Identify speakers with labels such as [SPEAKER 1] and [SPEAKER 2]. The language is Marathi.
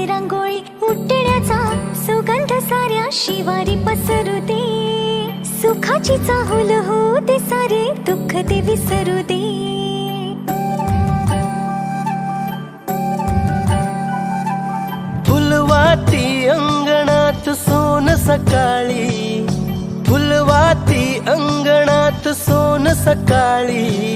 [SPEAKER 1] रांगोळी उठण्याचा सुगंध साऱ्या शिवारी पसरू दे. सुखाची चाहुल होऊ दे, सारे दुःख ते विसरू दे.
[SPEAKER 2] फुलवाती अंगणात सोन सकाळी, फुलवाती अंगणात सोन सकाळी.